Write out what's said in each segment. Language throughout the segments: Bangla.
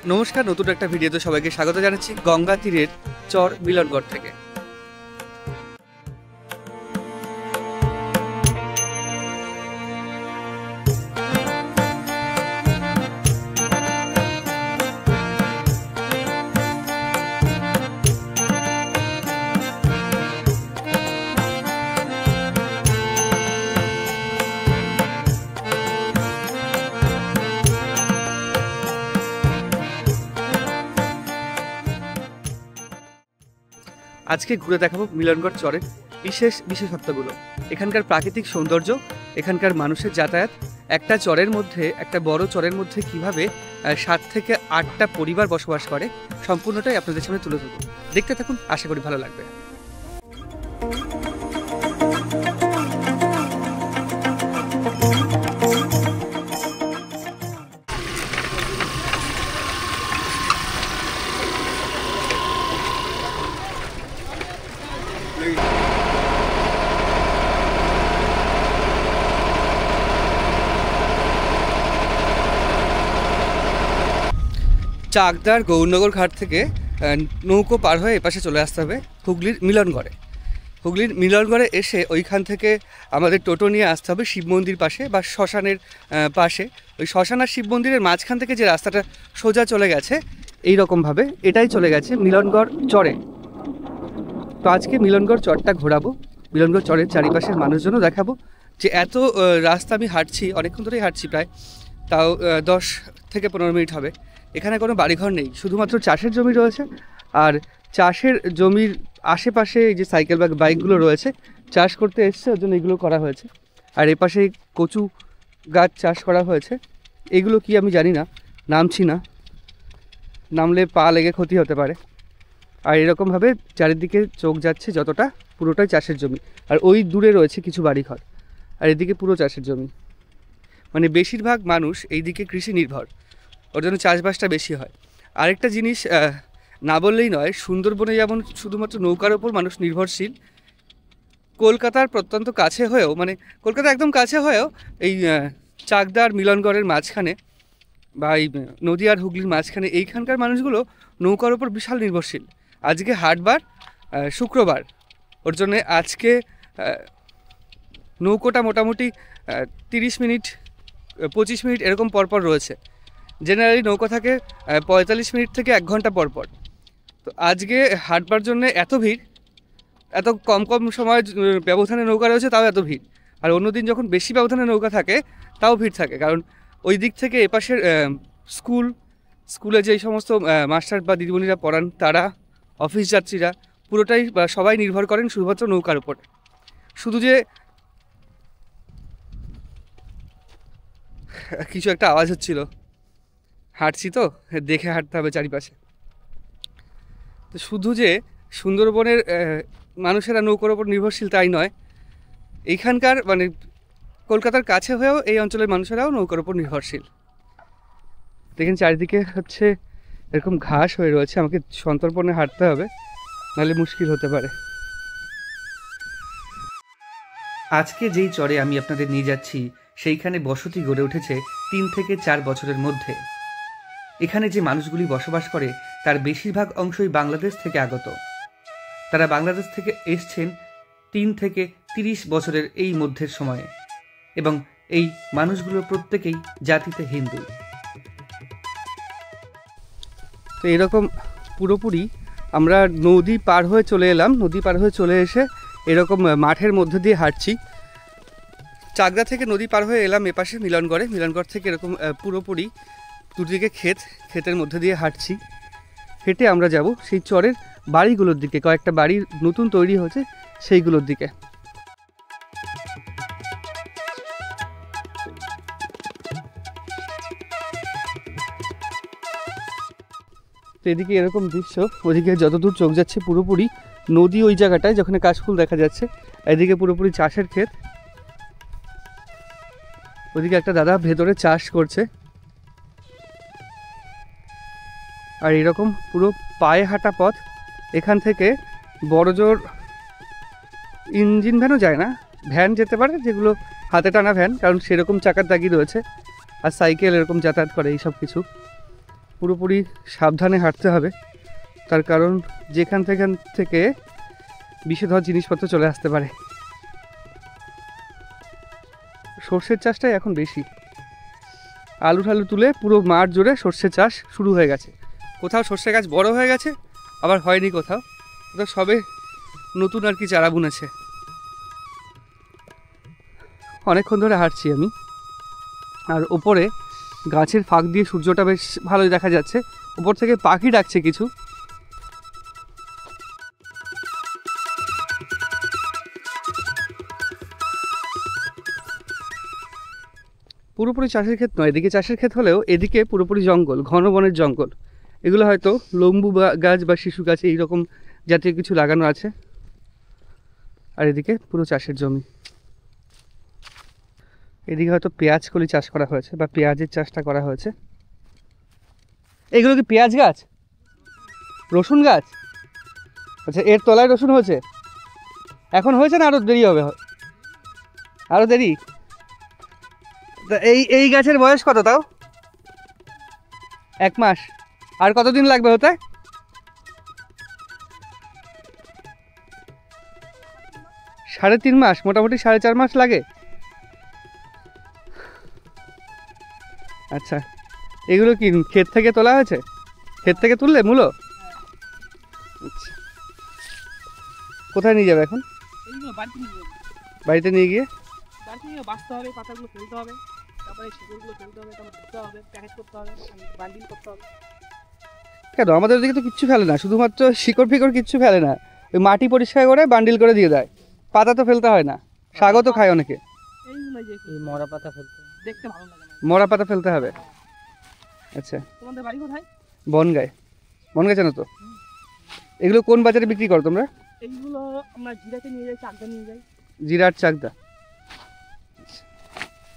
নমস্কার, নতুন একটা ভিডিওতে সবাইকে স্বাগত জানাচ্ছি গঙ্গা তীরের চর মিলনগড় থেকে। আজকে ঘুরে দেখাবো মিলনগড় চরের বিশেষত্বগুলো, এখানকার প্রাকৃতিক সৌন্দর্য, এখানকার মানুষের যাতায়াত, একটা চরের মধ্যে, একটা বড় চরের মধ্যে কিভাবে 7 থেকে 8টা পরিবার বসবাস করে, সম্পূর্ণটাই আপনাদের সামনে তুলে ধরবো। দেখতে থাকুন, আশা করি ভালো লাগবে। চাকদার গৌরনগর ঘাট থেকে নৌকো পার হয়ে এপাশে চলে আসতে হবে হুগলির মিলনগড়ে। হুগলির মিলনগড়ে এসে ওইখান থেকে আমাদের টোটো নিয়ে আসতে হবে শিব মন্দির পাশে বা শ্মশানের পাশে। ওই শ্মশান আর শিব মন্দিরের মাঝখান থেকে যে রাস্তাটা সোজা চলে গেছে এই রকমভাবে, এটাই চলে গেছে মিলনগড় চরে। তো আজকে মিলনগড় চরটা ঘোরাবো, মিলনগড় চরের চারিপাশের মানুষজনও দেখাবো যে এত রাস্তা আমি হাঁটছি, অনেকক্ষণ ধরেই হাঁটছি, প্রায় তাও 10 থেকে 15 মিনিট হবে। এখানে কোনো বাড়িঘর নেই, শুধুমাত্র চাষের জমি রয়েছে। আর চাষের জমির আশেপাশে এই যে সাইকেল বা বাইকগুলো রয়েছে, চাষ করতে এসছে, ওর জন্য এগুলো করা হয়েছে। আর এপাশে কচু গাছ চাষ করা হয়েছে। এগুলো কি আমি জানি না, নামছি না, নামলে পা লেগে ক্ষতি হতে পারে। আর এরকমভাবে চারিদিকে চোখ যাচ্ছে, যতটা পুরোটাই চাষের জমি। আর ওই দূরে রয়েছে কিছু বাড়িঘর, আর এদিকে পুরো চাষের জমি। মানে বেশিরভাগ মানুষ এইদিকে কৃষি নির্ভর, ওর জন্য চাষবাসটা বেশি হয়। আরেকটা জিনিস না বললেই নয়, সুন্দরবনে যেমন শুধুমাত্র নৌকার ওপর মানুষ নির্ভরশীল, কলকাতার প্রত্যন্ত কাছে হয়েও, মানে কলকাতা একদম কাছে হয়েও এই চাকদার মিলনগড়ের মাঝখানে বা এই নদী আর হুগলির মাঝখানে এইখানকার মানুষগুলো নৌকার ওপর বিশাল নির্ভরশীল। আজকে হাটবার, শুক্রবার, ওর জন্যে আজকে নৌকোটা মোটামুটি 30 মিনিট 25 মিনিট এরকম পরপর রয়েছে। জেনারেলি নৌকা থাকে 45 মিনিট থেকে 1 ঘন্টা পরপর। তো আজকে হাঁটবার জন্য এত ভিড়, এত কম সময় ব্যবধানে নৌকা রয়েছে তাও এত ভিড়। আর অন্যদিন যখন বেশি ব্যবধানে নৌকা থাকে তাও ভিড় থাকে, কারণ ওই দিক থেকে এপাশের স্কুলে যেই সমস্ত মাস্টার বা দিদিমণিরা পড়ান, তারা, অফিস যাত্রীরা, পুরোটাই সবাই নির্ভর করেন শুধুমাত্র নৌকার উপর। শুধু যে কিছু একটা আওয়াজ হচ্ছিল, হাঁটছি তো দেখে হাঁটতে হবে চারিপাশে। তো শুধু যে সুন্দরবনের মানুষেরা নৌকার ওপর নির্ভরশীল তাই নয়, এইখানকার মানে কলকাতার কাছে হয়েও এই অঞ্চলের মানুষেরাও নৌকার ওপর নির্ভরশীল। দেখেন চারিদিকে হচ্ছে এরকম ঘাস হয়ে রয়েছে, আমাকে সন্তর্পণে হাঁটতে হবে, নাহলে মুশকিল হতে পারে। আজকে যেই চরে আমি আপনাদের নিয়ে যাচ্ছি সেইখানে বসতি গড়ে উঠেছে 3 থেকে 4 বছরের মধ্যে। এখানে যে মানুষগুলি বসবাস করে তার বেশিরভাগ অংশই বাংলাদেশ থেকে আগত। তারা বাংলাদেশ থেকে এসছেন 3 থেকে 30 বছরের এই মধ্যের সময়ে, এবং এই মানুষগুলো প্রত্যেকেই জাতিতে হিন্দু। তো এরকম পুরোপুরি আমরা নদী পার হয়ে চলে এলাম, নদী পার হয়ে চলে এসে এরকম মাঠের মধ্যে দিয়ে হাঁটছি। চাকদা থেকে নদী পার হয়ে এলাম এপাশে মিলনগড়ে। মিলনগড় থেকে এরকম পুরোপুরি দুদিকে ক্ষেতের মধ্যে দিয়ে হাঁটছি। হেঁটে আমরা যাব সেই চরের বাড়িগুলোর দিকে, কয়েকটা বাড়ি নতুন তৈরি হয়েছে সেইগুলোর দিকে। তো এদিকে এরকম দৃশ্য, ওদিকে যতদূর চোখ যাচ্ছে পুরোপুরি নদী, ওই জায়গাটায় যেখানে কাশফুল দেখা যাচ্ছে, এদিকে পুরোপুরি চাষের ক্ষেত। ওদিকে একটা দাদা ভেতরে চাষ করছে। আর এরকম পুরো পায়ে হাঁটা পথ, এখান থেকে বড় জোর ইঞ্জিন ভ্যানও যায় না, ভ্যান যেতে পারে, যেগুলো হাতে টানা ভ্যান, কারণ সেরকম চাকার দাগি রয়েছে। আর সাইকেল এরকম যাতায়াত করে, এই সব কিছু। পুরোপুরি সাবধানে হাঁটতে হবে, তার কারণ যেখান থেকে বিষধর জিনিসপত্র চলে আসতে পারে। সর্ষের চাষটাই এখন বেশি, আলু ঠালু তুলে পুরো মাঠ জুড়ে সর্ষে চাষ শুরু হয়ে গেছে। কোথাও সর্ষে গাছ বড় হয়ে গেছে, আবার হয়নি কোথাও, কোথাও সবে নতুন আর কি চারা বুনেছে। অনেকক্ষণ ধরে হাঁটছি আমি, আর ওপরে গাছের ফাঁক দিয়ে সূর্যটা বেশ ভালোই দেখা যাচ্ছে। ওপর থেকে পাখি ডাকছে কিছু। পুরোপুরি চাষের ক্ষেত নয়, এদিকে চাষের ক্ষেত হলেও এদিকে পুরোপুরি জঙ্গল, ঘন বনের জঙ্গল। এগুলো হয়তো লম্বু গাছ বা শিশু গাছ এইরকম জাতীয় কিছু লাগানো আছে। আর এদিকে পুরো চাষের জমি। এদিকে হয়তো পেঁয়াজ কলি চাষ করা হয়েছে বা পেঁয়াজের চাষটা করা হয়েছে। এগুলো কি পেঁয়াজ গাছ, রসুন গাছ? আচ্ছা, এর তলায় রসুন হয়েছে? এখন হয়েছে না আরও দেরি হবে? আরও দেরি? তা এই গাছের বয়স কত তাও? 1 মাস? আর কতদিন লাগবে হতে? 3.5 মাস, মোটামুটি 4.5 মাস লাগে। আচ্ছা, এগুলো কি ক্ষেত থেকে তোলা হয়েছে? ক্ষেত থেকে তুললে মূলো? আচ্ছা, কোথায় নিয়ে যাবে এখন? বাড়িতে নিয়ে গিয়ে বাছতে হবে, পাতাগুলো ফেলতে হবে, তারপরে শিকড়গুলো ফেলতে হবে, তারপর ধুতে হবে, প্যাকেট করতে হবে, বান্ডিল করতে হবে। কেন, আমাদের ওদিকে তো কিচ্ছু ফেলে না, শুধুমাত্র শিকড় ফিকড় কিচ্ছু ফেলে না, ওই মাটি পরিষ্কার করে বান্ডিল করে দিয়ে দেয়। পাতা তো ফেলতে হয় না, শাকও তো খায় অনেকে। এইগুলো যে মরা পাতা ফেলতে দেখতে ভালো লাগে না, মরা পাতা ফেলতে হবে। আচ্ছা, তোমাদের বাড়ি কোথায়? বনগাঁয়। বনগাঁ জানো তো? এগুলো কোন বাজারে বিক্রি করো তোমরা? এইগুলো আমরা জিরাতে নিয়ে যাই, চাকদা নিয়ে যাই। জিরাট চাকদা।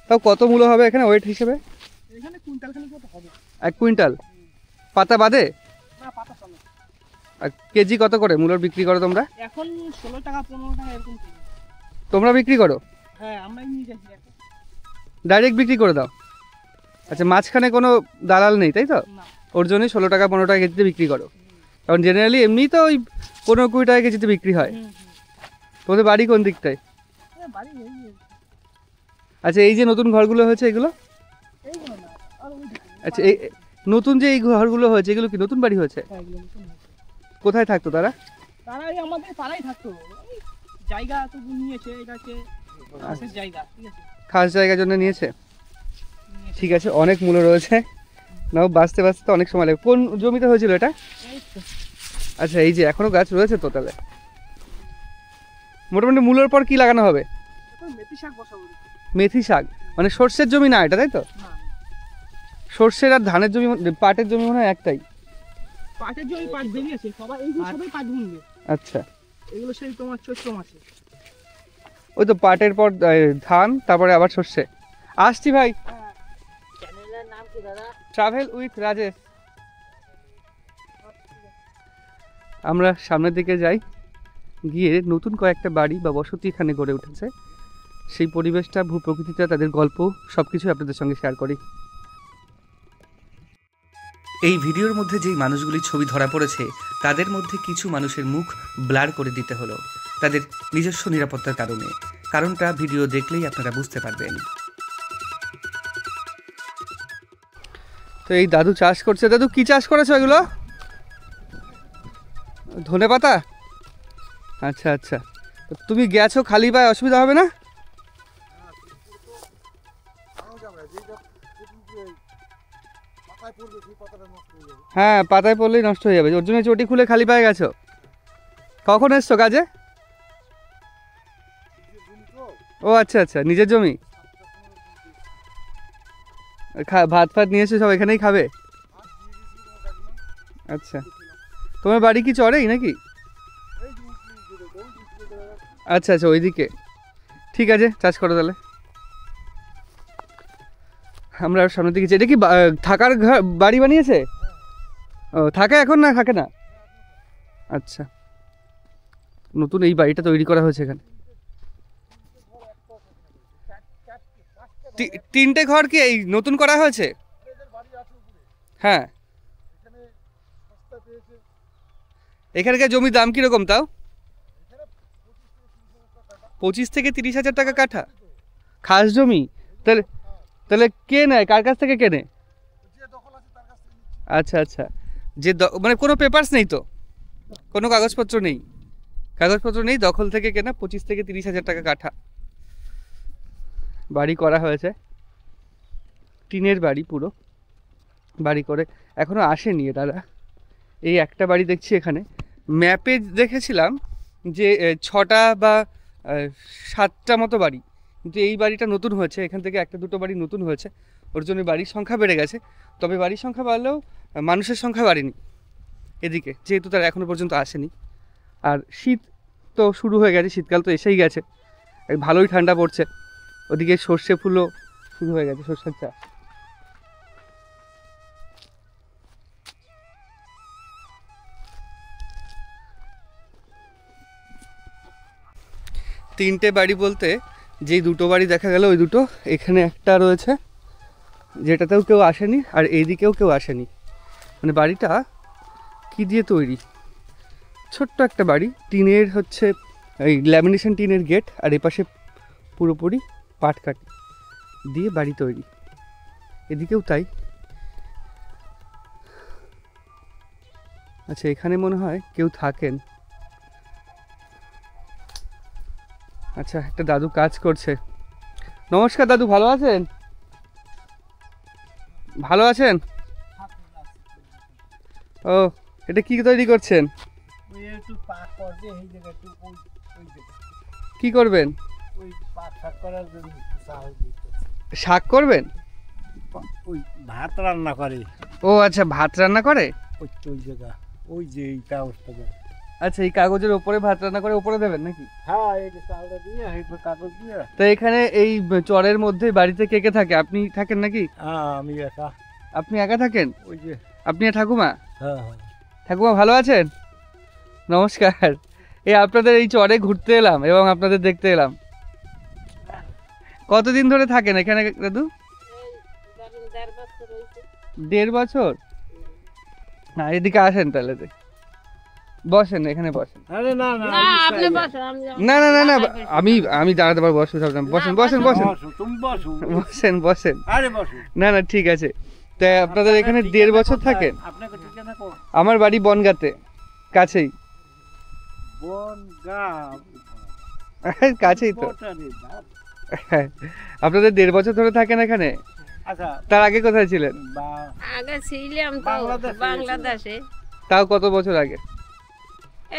তাও কত মূল্য হবে এখানে ওয়েট হিসেবে? এখানে কুইন্টাল খানিক মতো হবে। 1 কুইন্টাল? পাতা বাদে? না, পাতা সমেত। আর কেজি কত করে মূল্য বিক্রি করো তোমরা? এখন 16 টাকা 15 টাকা এরকম কেজি। তোমরা বিক্রি করো? হ্যাঁ, আমরাই নিয়ে যাই জিরাতে। ডাইরেক্ট বিক্রি করে দাও? আচ্ছা, মাঝখানে কোনো দালাল নেই তাই তো? না। ওর জন্যই 16 টাকা 15 টাকা কেজিতে বিক্রি করো। কারণ জেনারেলি এমনিই তো ওই 15-20 টাকা কেজিতে বিক্রি হয়। তোমাদের বাড়ি কোন দিকটায়? বাড়ি এই আচ্ছা, এই যে নতুন ঘরগুলো হয়েছে এগুলো? এইগুলো না, আর ওই আচ্ছা, এই নতুন যে এই ঘরগুলো হয়েছে এগুলো কি নতুন বাড়ি হয়েছে? কোথায় থাকতো তারা? তারাই আমাদের পাড়াই থাকতো। এই জায়গা তো নিয়েছে, এটা হচ্ছে খাসের জায়গা, ঠিক আছে? খাস জায়গার জন্য নিয়েছে? ঠিক আছে, অনেক মূল্য রয়েছে, নাও বাঁচতে বাঁচতে অনেক সময় লাগে। কোন জমিতে হয়েছিল এটা? আচ্ছা, এই যে এখনো গাছ রয়েছে তো তাহলে। মোটামুটি মূলোর পর কি লাগানো হবে? মেথি শাক বসাবো। মেথি শাক মানে সর্ষের জমি না এটা, তাই তো? না, সর্ষের আর ধানের জমি, পাটের জমি মনে হয় একটাই। পাটের জমি পাট বেরিয়েছে, সবাই এইগুলো সবাই পাট বুনবে। আচ্ছা, এগুলো সেই তোমার চৈত্র মাসে। ওই তো পাটের পর ধান, তারপরে আবার সর্ষে। আসছি ভাই। চ্যানেলের নাম কি দাদা? Travel with Rajesh. আমরা সামনের দিকে যাই, গিয়ে নতুন কয়েকটা বাড়ি বা বসতি এখানে গড়ে উঠেছে, সেই পরিবেশটা, ভূপ্রকৃতিটা, তাদের গল্প সব কিছু আপনাদের সঙ্গে শেয়ার করি। এই ভিডিওর মধ্যে যেই মানুষগুলির ছবি ধরা পড়েছে তাদের মধ্যে কিছু মানুষের মুখ ব্লার করে দিতে হলো তাদের নিজস্ব নিরাপত্তার কারণে। কারণটা ভিডিও দেখলেই আপনারা বুঝতে পারবেন। তো এই দাদু চাষ করছে। দাদু কি চাষ করেছো এগুলো? ধনেপাতা? আচ্ছা আচ্ছা, তুমি গেছো খালি পায়ে, অসুবিধা হবে না? হ্যাঁ, পাতায় পড়লেই নষ্ট হয়ে যাবে, ওর জন্য চটি খুলে খালি পায়ে গেছো। কখন এসছো কাজে? ও আচ্ছা আচ্ছা, নিজের জমি। ভাত ফাত নিয়ে এসে সব এখানেই খাবে? আচ্ছা, তোমার বাড়ি কি চড়েই নাকি? আচ্ছা আচ্ছা, ওইদিকে। ঠিক আছে, চাষ করো তাহলে। আমরা সামনের দিকে। এটা কি থাকার বাড়ি বানিয়েছে? ও, থাকে এখন না থাকে না? আচ্ছা, নতুন এই বাড়িটা তৈরি করা হয়েছে এখানে। 3টে ঘর কি এই নতুন করা হয়েছে? হ্যাঁ, এখানকার জমির দাম কিরকম তাও? 25 থেকে 30,000 টাকা কাঠা খাস জমি? তাহলে তাহলে কে নেয়, কার কাছ থেকে কেনে? আচ্ছা আচ্ছা, মানে কোনো পেপারস নেই তো, কোনো কাগজপত্র নেই? কাগজপত্র নেই, দখল থেকে কেনা, 25 থেকে 30,000 টাকা কাঠা। বাড়ি করা হয়েছে, টিনের বাড়ি, পুরো বাড়ি করে এখনো আসেনি তারা। এই একটা বাড়ি দেখছি এখানে, ম্যাপে দেখেছিলাম যে 6টা বা 7টা মতো বাড়ি, কিন্তু এই বাড়িটা নতুন হয়েছে, এখান থেকে 1-2টো বাড়ি নতুন হয়েছে, ওর জন্য বাড়ির সংখ্যা বেড়ে গেছে। তবে বাড়ির সংখ্যা বাড়লেও মানুষের সংখ্যা বাড়েনি এদিকে, যেহেতু তারা এখনো পর্যন্ত আসেনি। আর শীত তো শুরু হয়ে গেছে, শীতকাল তো এসেই গেছে, ভালোই ঠান্ডা পড়ছে। ওদিকে সর্ষে ফুলও শুরু হয়ে গেছে, সর্ষের চাষ। তিনটে বাড়ি বলতে যেই দুটো বাড়ি দেখা গেল ওই দুটো, এখানে একটা রয়েছে যেটাতেও কেউ আসেনি, আর এইদিকেও কেউ আসেনি। মানে বাড়িটা কি দিয়ে তৈরি, ছোট্ট একটা বাড়ি, টিনের হচ্ছে এই ল্যামিনেশন টিনের গেট, আর এপাশে পুরোপুরি পাটকাঠি দিয়ে বাড়ি তৈরি, এদিকেও তাই। আচ্ছা, এখানে মনে হয় কেউ থাকেন। আচ্ছা, একটা দাদু কাজ করছে। নমস্কার দাদু, ভালো আছেন? ভালো আছেন? ও, এটা কি তৈরি করছেন? কি করবেন? শাক করবেন? ভাত রান্না করে। ও আচ্ছা, ভাত রান্না করে। ওই জায়গা, ওই যে এই কাগজটা। আচ্ছা, এই কাগজের ওপরে ভাত রান্না করে ওপরে দেবেন নাকি? হ্যাঁ, এই যে চালটা দিয়ে এই কাগজ দিয়ে। তো এখানে এই চরের মধ্যে বাড়িতে কে কে থাকে? আপনি থাকেন নাকি? হ্যাঁ, আমি একা। আপনি একা থাকেন? ওই যে। আপনি আর ঠাকুমা? হ্যাঁ। ঠাকুমা ভালো আছেন? নমস্কার। এই আপনাদের এই চরে ঘুরতে এলাম এবং আপনাদের দেখতে এলাম। কতদিন ধরে থাকেন এখানে দাদু? 1.5 বছর। না, এদিকে আসেন তাহলে, বসেন, এখানে বসেন। আরে না না, আপনি বসেন। না না না না, আমি দাঁড়াতে পারবো, অসুবিধা হবে না। বসেন বসেন বসেন তুমি বসো। বসেন বসেন। আরে বসো। না না, ঠিক আছে। তা আপনাদের এখানে 1.5 বছর থাকেন? আপনাকে ঠিকানা কো? আমার বাড়ি বনগাঁতে, কাছেই। বনগাঁ? কাছেই তো। আপনাদের 1.5 বছর ধরে থাকেন এখানে? আচ্ছা, তার আগে কোথায় ছিলেন? আগে ছিলাম তো বাংলাদেশে। তাও কত বছর আগে?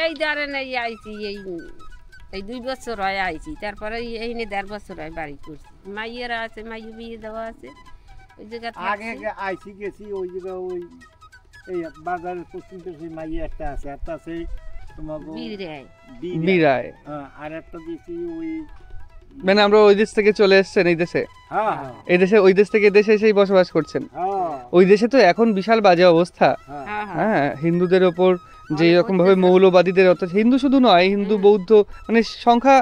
এই ধরেন এই আইছি, এই 2 বছর হয় আইছি, তারপরে এই 1.5 বছর হয় বাড়ি করছি। মাইয়েরা আছে, মাইয়ে বিয়ে দেওয়া আছে ওই জায়গা। আগে আইছি গেছি ওই জায়গা, ওই এই বাজারের পশ্চিম পাশে মাইয়ে একটা আছে, একটা আছে তোমার বিরায়। আর একটা দিছি ওই, মানে আমরা ওই দেশ থেকে চলে এসেছেন এই দেশে? হ্যাঁ এই দেশে, ওই দেশ থেকে দেশে এসেই বসবাস করছেন? ওই দেশে তো এখন বিশাল বাজে অবস্থা। হ্যাঁ, হিন্দুদের ওপর যে রকম ভাবে মৌলবাদীদের, অর্থাৎ হিন্দু শুধু নয়, হিন্দু বৌদ্ধ মানে সংখ্যা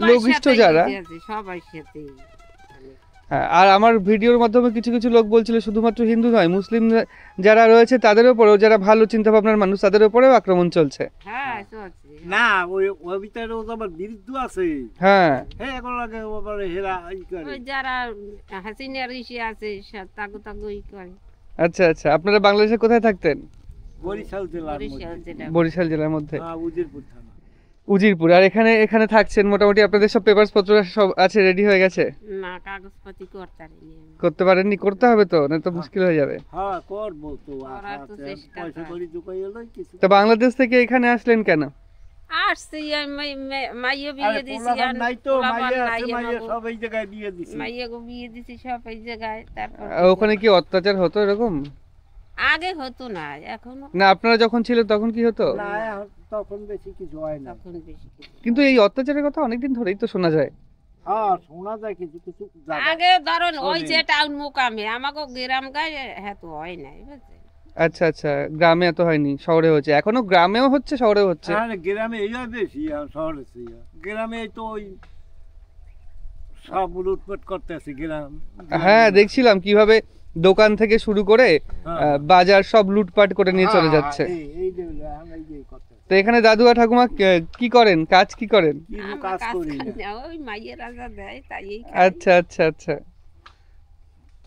লঘিষ্ঠ যারা, সবাই সাথে। হ্যাঁ, আর আমার ভিডিওর মাধ্যমে কিছু কিছু লোক বলছিল শুধুমাত্র হিন্দু নয়, মুসলিম যারা রয়েছে তাদের উপরেও, যারা ভালো চিন্তা ভাবনার মানুষ তাদের উপরেও আক্রমণ চলছে। হ্যাঁ চলছে। না, ওই ভিতরে আবার বিরুদ্ধ আছে। হ্যাঁ, এখন লাগে আবার হেরা ই করে, ওই যারা হাসিনা ঋষি আছে তাগো তাগো ই করে। আচ্ছা আচ্ছা। আপনারা বাংলাদেশে কোথায় থাকতেন? বরিশাল জেলার বরিশাল জেলার মধ্যে, উজিরপুর থানা। উজিরপুর। আর এখানে থাকছেন মোটামুটি, আপনাদের সব পেপারস পত্র সব আছে, রেডি হয়ে গেছে? না, কাগজপত্র করতে পারেননি? করতে হবে তো, না তো মুশকিল হয়ে যাবে। হ্যাঁ, করব তো, পয়সা করি জোগাই হলো কিছু। তো বাংলাদেশ থেকে এখানে আসলেন কেন? আসছি মাইয়ে বিয়ে দিছি, নাই তো মাইয়ে আছে, মাইয়ে সব এই জায়গায় বিয়ে দিছি, মাইয়ে গো বিয়ে দিছি সব এই জায়গায়। তারপর ওখানে কি অত্যাচার হতো এরকম? আগে হতো না, এখন না, আপনারা যখন ছিলেন তখন কি হতো? না, তখন বেশি কিছু হয় না। তখন বেশি কিছু। কিন্তু এই অত্যাচারের কথা অনেকদিন ধরেই তো শোনা যায়। হ্যাঁ, শোনা যায় কিছু কিছু। আগে ধরুন ওই যে টাউন মুকামে, আমাকে গ্রাম গায়ে হ্যাঁ তো হয় নাই, বুঝছেন? আচ্ছা আচ্ছা, গ্রামে এত হয়নি, শহরে হচ্ছে। এখনো গ্রামেও হচ্ছে, শহরেও হচ্ছে। হ্যাঁ, গ্রামে এই বেশি, শহরে গ্রামে তো ওই সব লুটপাট করতেছে গ্রাম। হ্যাঁ, দেখছিলাম কিভাবে দোকান থেকে শুরু করে বাজার সব লুটপাট করে নিয়ে চলে যাচ্ছে। এই তো এখানে দাদু আর ঠাকুমা কি করেন, কাজ কি করেন? কিছু আমরা কাজ কাজ করি করি না। না, ওই মাইয়ের রাজা দেয় তাই এই খাই। আচ্ছা আচ্ছা আচ্ছা।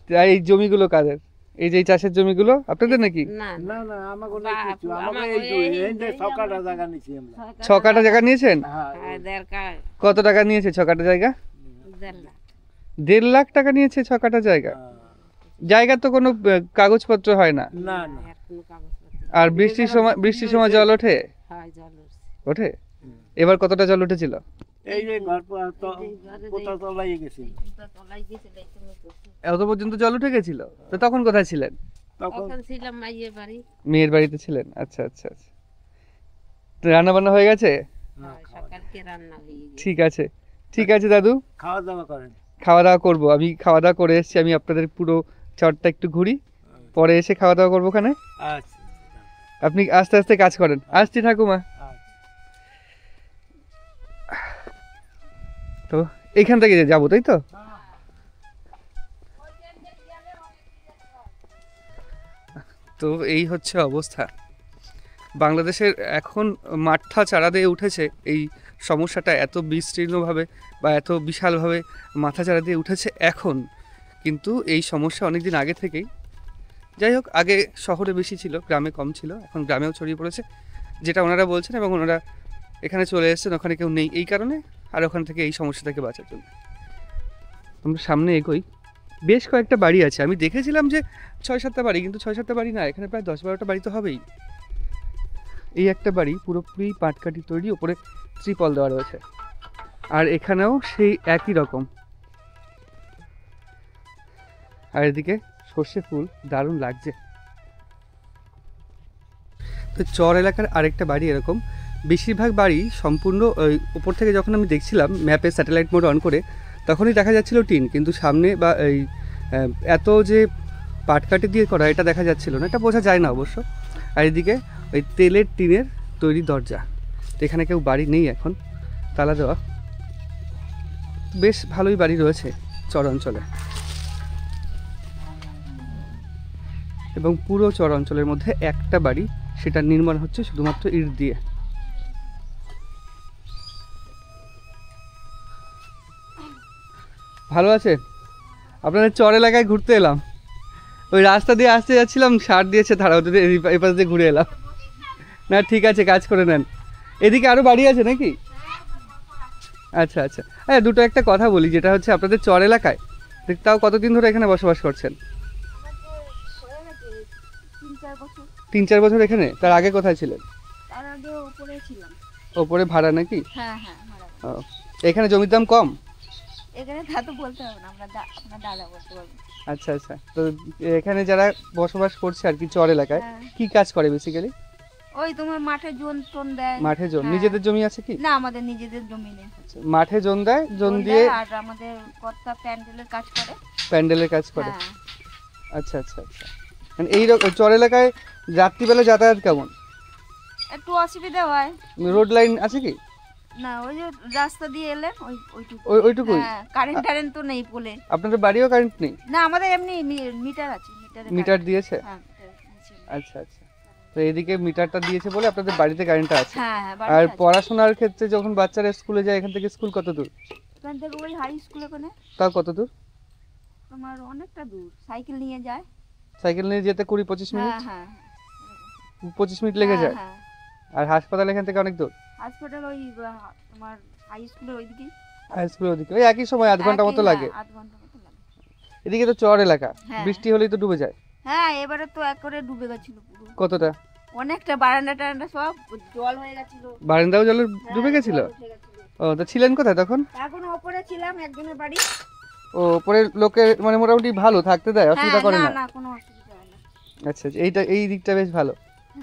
তাই এই জমিগুলো কাদের? এই যে এই চাষের জমিগুলো আপনাদের নাকি? না না না আমাকে বাপ, কিছু আমাকে আমাকে এই তো এই এই যে এই সকাটা আমরা- জায়গা নিছি আমরা। 6 কাঠা জায়গা নিয়েছেন? হ্যাঁ হ্যাঁ, দেড় কত টাকা নিয়েছে 6 কাঠা জায়গা? লাখ। 1.5 লাখ টাকা নিয়েছে 6 কাঠা জায়গা। জায়গার তো কোনো কাগজপত্র হয় না। না না আর কোনো কাগজপত্র আর বৃষ্টির সময় জল ওঠে? হয়, জল উঠছে। ওঠে? এবার কতটা জল উঠেছিল? এই যে ঘর এই ঘরে কোথা তলাই গেছি এই দুটো তলায় গেছিল, এই তুমি করছো। এত পর্যন্ত জল উঠে গেছিল? তো তখন কোথায় ছিলেন? তখন তখন ছিলাম মাইয়ের বাড়ি। মেয়ের বাড়িতে ছিলেন? আচ্ছা আচ্ছা আচ্ছা। তো রান্না বান্না হয়ে গেছে? হয়, সকালকে রান্না হয়ে গেছে। ঠিক আছে, ঠিক আছে দাদু, খাওয়া দাওয়া করেন। খাওয়া দাওয়া করবো। আমি খাওয়া দাওয়া করে এসেছি, আমি আপনাদের পুরো চরটা একটু ঘুরি, পরে এসে খাওয়া দাওয়া করবো ওখানে। আচ্ছা আপনি আস্তে আস্তে কাজ করেন। আসছি ঠাকুমা। আচ্ছা তো এইখান থেকে যাবো তাই তো? তো এই হচ্ছে অবস্থা বাংলাদেশের এখন। মাঠা চারা দিয়ে উঠেছে এই সমস্যাটা, এত বিস্তীর্ণভাবে বা এত বিশালভাবে মাথা চারা দিয়ে উঠেছে এখন, কিন্তু এই সমস্যা অনেক দিন আগে থেকেই। যাই হোক, আগে শহরে বেশি ছিল, গ্রামে কম ছিল, এখন গ্রামেও ছড়িয়ে পড়েছে, যেটা ওনারা বলছেন, এবং ওনারা এখানে চলে এসেছেন, ওখানে কেউ নেই এই কারণে, আর ওখান থেকে এই সমস্যা থেকে বাঁচার জন্য। আমরা সামনে এগোই, বেশ কয়েকটা বাড়ি আছে, আমি দেখেছিলাম যে 6-7টা বাড়ি, কিন্তু 6-7টা বাড়ি না, এখানে প্রায় 10-12টা বাড়ি তো হবেই। এই একটা বাড়ি পুরোপুরি পাটকাঠি তৈরি, ওপরে ত্রিপল দেওয়া রয়েছে, আর এখানেও সেই একই রকম। আর এদিকে সর্ষে ফুল দারুণ লাগছে। তো চর এলাকার আরেকটা বাড়ি এরকম, বেশিরভাগ বাড়ি সম্পূর্ণ ওই উপর থেকে যখন আমি দেখছিলাম ম্যাপে স্যাটেলাইট মোড অন করে, তখনই দেখা যাচ্ছিল টিন, কিন্তু সামনে বা এই এত যে পাটকাঠি দিয়ে করা এটা দেখা যাচ্ছিল না, এটা বোঝা যায় না অবশ্য। আর এদিকে ওই তেলের টিনের তৈরি দরজা। তো এখানে কেউ বাড়ি নেই এখন, তালা দেওয়া। বেশ ভালোই বাড়ি রয়েছে চর অঞ্চলে, এবং পুরো চর অঞ্চলের মধ্যে একটা বাড়ি, সেটা নির্মাণ হচ্ছে শুধুমাত্র ইট দিয়ে। ভালো আছে? আপনাদের চর এলাকায় ঘুরতে এলাম, ওই রাস্তা দিয়ে আসতে যাচ্ছিলাম, সার দিয়েছে তারা, ওদের এই পাশ দিয়ে ঘুরে এলাম। না ঠিক আছে, কাজ করে নেন। এদিকে আরও বাড়ি আছে নাকি? আচ্ছা আচ্ছা। হ্যাঁ, দুটো একটা কথা বলি, যেটা হচ্ছে আপনাদের চর এলাকায় তাও কতদিন ধরে এখানে বসবাস করছেন? 3-4 বছর এখানে? তার আগে কোথায় ছিলেন? তার আগে ওপরে ছিলাম। ওপরে ভাড়া নাকি? হ্যাঁ হ্যাঁ ভাড়া। ও, এখানে জমির দাম কম? এখানে তা তো বলতে হবে না, আমরা আপনার দাদা বলতে পারবো। আচ্ছা আচ্ছা। তো এখানে যারা বসবাস করছে আর কি চর এলাকায়, হ্যাঁ। কি কাজ করে বেসিক্যালি? ওই তোমার মাঠে জোন টোন দেয়। মাঠে জন, হ্যাঁ। নিজেদের জমি আছে কি? না, আমাদের নিজেদের জমি নেই। আচ্ছা, মাঠে জন দেয়, জন জোন দিয়ে দেয়, আর আমাদের কর্তা প্যান্ডেলের কাজ করে। প্যান্ডেলের কাজ করে। হ্যাঁ। আচ্ছা আচ্ছা আচ্ছা। মানে এই চর এলাকায় রাত্রিবেলা যাতায়াত কেমন? একটু অসুবিধা হয়। রোড লাইন আছে কি? না, ওই যে রাস্তা দিয়ে এলে ওইটুকু। ওইটুকুই? হ্যাঁ, কারেন্ট টারেন্ট তো নেই পোলে। আপনাদের বাড়িও কারেন্ট নেই? না, আমাদের এমনি মিটার আছে, মিটারে মিটার দিয়েছে? হ্যাঁ, মিটার দিয়েছে। আচ্ছা আচ্ছা। তো এদিকে মিটারটা দিয়েছে বলে আপনাদের বাড়িতে কারেন্টটা আছে। হ্যাঁ হ্যাঁ, আর বাড়িতে আছে। পড়াশোনার ক্ষেত্রে যখন বাচ্চারা স্কুলে যায়, এখান থেকে স্কুল কত দূর? এখান থেকে ওই হাই স্কুল ওখানে তাও কত দূর? তোমার অনেকটা দূর, সাইকেল নিয়ে যায়। সাইকেল নিয়ে যেতে 20-25 মিনিট? হ্যাঁ হ্যাঁ 25 মিনিট লেগে যায়? হ্যাঁ। আর হাসপাতাল এখান থেকে অনেক দূর? হাসপাতাল ওই তোমার হাই স্কুলের ওইদিকে। হাই স্কুলের ওদিকে ওই একই সময় আধ ঘন্টা মতো লাগে। আধ ঘন্টা মতো লাগে। এদিকে তো চর এলাকা, হ্যাঁ। বৃষ্টি হলেই তো ডুবে যায়। হ্যাঁ, এবারে তো একবারে ডুবে গেছিল পুরো। কতটা? অনেকটা বারান্দা টারান্দা সব জল হয়ে গেছিল। বারান্দাও জলে ডুবে গেছিল? জল উঠে গেছিল। ও, তো ছিলেন কোথায় তখন? এখন ওপরে ছিলাম একজনের বাড়ি। ও, পরে লোকের মানে মোটামুটি ভালো থাকতে দেয়, অসুবিধা করে না না? না, কোনো অসুবিধা হয় না। আচ্ছা আচ্ছা, এই দিকটা বেশ ভালো।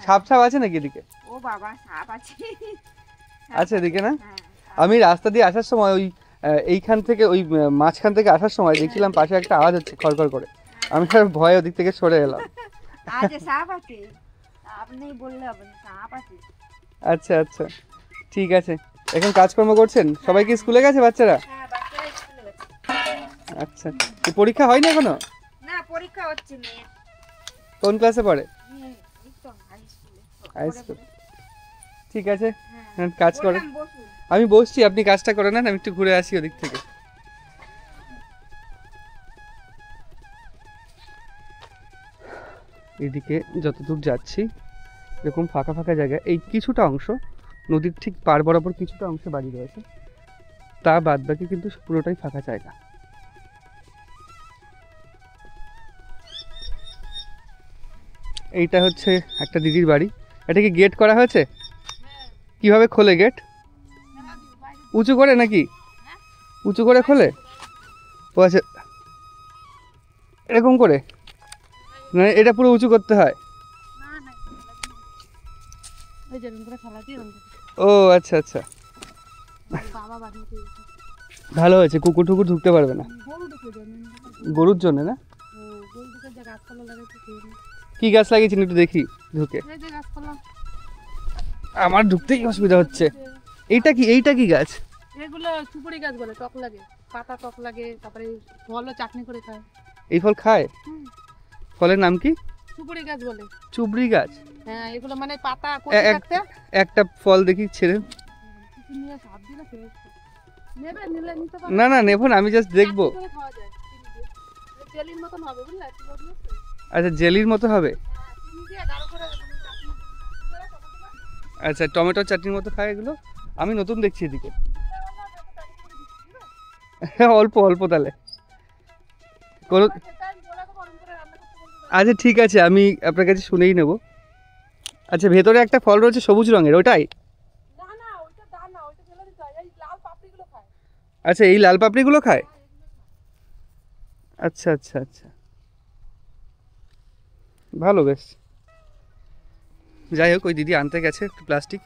সাপ আছে নাকি এদিকে? ও বাবা, সাপ আছে। আছে এদিকে না? হ্যাঁ। আমি রাস্তা দিয়ে আসার সময় ওই এইখান থেকে ওই মাঝখান থেকে আসার সময় দেখছিলাম পাশে একটা আওয়াজ হচ্ছে খড়খড় করে, আমি আর ভয়ে ওদিক থেকে সরে এলাম। আছে, সাপ আছে। আপনি বললে হবে না, সাপ আছে। আচ্ছা আচ্ছা, ঠিক আছে। এখন কাজকর্ম করছেন? সবাই কি স্কুলে গেছে বাচ্চারা? হ্যাঁ, বাচ্চারা স্কুলে গেছে। আচ্ছা, কি পরীক্ষা হয়নি এখনো? না, পরীক্ষা হচ্ছে মেয়ে। কোন ক্লাসে পড়ে? এই তো হাই স্কুলে। High school. ঠিক আছে, হ্যাঁ, কাজ করেন। বললাম বসুন। আমি বসছি, আপনি কাজটা করে নেন, আমি একটু ঘুরে আসি ওদিক থেকে। এদিকে যতদূর যাচ্ছি এরকম ফাঁকা ফাঁকা জায়গা, এই কিছুটা অংশ নদীর ঠিক পার বরাবর কিছুটা অংশে বাড়ি রয়েছে, তা বাদ বাকি কিন্তু পুরোটাই ফাঁকা জায়গা। এইটা হচ্ছে একটা দিদির বাড়ি। এটা কি গেট করা হয়েছে? কিভাবে খোলে গেট? উঁচু করে নাকি? উঁচু করে খোলে? ও আচ্ছা, এরকম করে, মানে এটা পুরো উঁচু করতে হয়? ও আচ্ছা আচ্ছা, ভালো হয়েছে, কুকুর টুকুর ঢুকতে পারবে না। গরুর জন্য না? কি গাছ লাগিয়েছেন একটু দেখি ঢুকে? আমার ঢুকতেই অসুবিধা হচ্ছে। এইটা কি গাছ? এগুলো সুপুরি গাছ বলে, টক লাগে, পাতা টক লাগে, তারপরে ফলও চাটনি করে খায়। এই ফল খায়? ফলের নাম কি? সুপুরি গাছ বলে। চুবড়ি গাছ? হ্যাঁ, এগুলো মানে পাতা কচি থাকতে। একটা ফল দেখি ছেড়ে। কিছু নিয়ে স্বাদ দিলে ফেলে নেবে, নিলে নিতে পারো। না না, নেবো না, আমি জাস্ট দেখবো। চাটনি করে খাওয়া যায়, চিনি দিয়ে। জেলির মতন হবে, বুঝলে? আচ্ছা, জেলির মতো হবে? চিনি দিয়ে গাঢ় করে মানে চাটনি করে টমেটো। আচ্ছা, টমেটো চাটনির মতো খায় এগুলো? আমি নতুন দেখছি এদিকে। অল্প অল্প তাহলে কোনো। আচ্ছা ঠিক আছে, আমি আপনার কাছে শুনেই নেব। আচ্ছা, ভেতরে একটা ফল রয়েছে সবুজ রঙের, ওটাই? না না, ওইটা দানা, ওইটা ফেলে দিতে হয়। এই লাল পাপড়িগুলো খায়। আচ্ছা, এই লাল পাপড়িগুলো খায়? আচ্ছা আচ্ছা আচ্ছা, ভালো, বেশ। যাই হোক, ওই দিদি আনতে গেছে একটু প্লাস্টিক,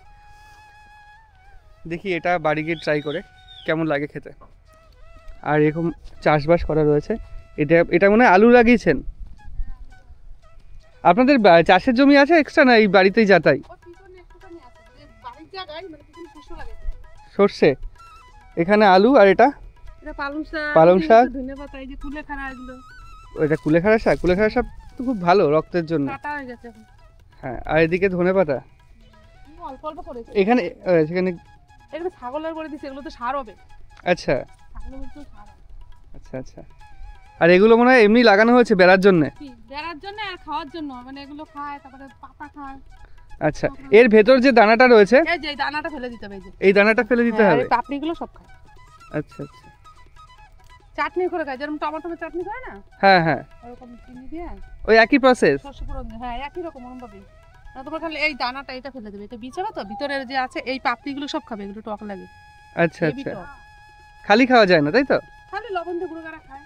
দেখি এটা বাড়ি গিয়ে ট্রাই করে কেমন লাগে খেতে। আর এরকম চাষবাস করা রয়েছে। এটা মনে হয় আলু লাগিয়েছেন? আপনাদের চাষের জমি আছে এক্সট্রা, না এই বাড়িতেই যাতাই? ওই পিছনে একটুখানি আছে, বাড়ির জায়গায় মানে পিছনে শস্য লাগে। সর্ষে, এখানে আলু, আর এটা এটা পালং শাক, পালং শাক, ধনেপাতা, এই যে কুলেখাড়া, এগুলো এটা কুলেখাড়া শাক। কুলেখাড়া শাক তো খুব ভালো রক্তের জন্য। কাটা হয়ে গেছে এখন। হ্যাঁ, আর এদিকে ধনেপাতা। অল্প অল্প করেছে। এখানে সেখানে এগুলো ছাগলের করে দিচ্ছে, এগুলো তো সার হবে। আচ্ছা ছাগলের তো সার হবে। আচ্ছা আচ্ছা। আর এগুলো মনে হয় এমনি লাগানো হয়েছে বেড়ার জন্য? কি বেড়ার জন্য আর খাওয়ার জন্য, মানে এগুলো খায়, তারপরে পাতা খায়। আচ্ছা, এর ভেতর যে দানাটা রয়েছে, এই যে এই দানাটা ফেলে দিতে হবে, এই যে এই দানাটা ফেলে দিতে হ্যাঁ, হবে? এই পাপড়িগুলো সব খায়। আচ্ছা আচ্ছা, চাটনি করে খায়, যেরকম টমেটোর চাটনি খায় না, হ্যাঁ হ্যাঁ, ওরকম চিনি দিয়ে ওই একই প্রসেস? শস্য পুরন দিয়ে, হ্যাঁ একই রকম ওরকম ভাবেই। না তোমার খালি এই দানাটা এটা ফেলে দেবে, এটা বিচরা তো, ভিতরের যে আছে এই পাপড়িগুলো সব খাবে, এগুলো টক লাগে। আচ্ছা হেভি আচ্ছা, টক। খালি খাওয়া যায় না তাই তো? খালি লবণ দিয়ে গুঁড়ো করা খায়।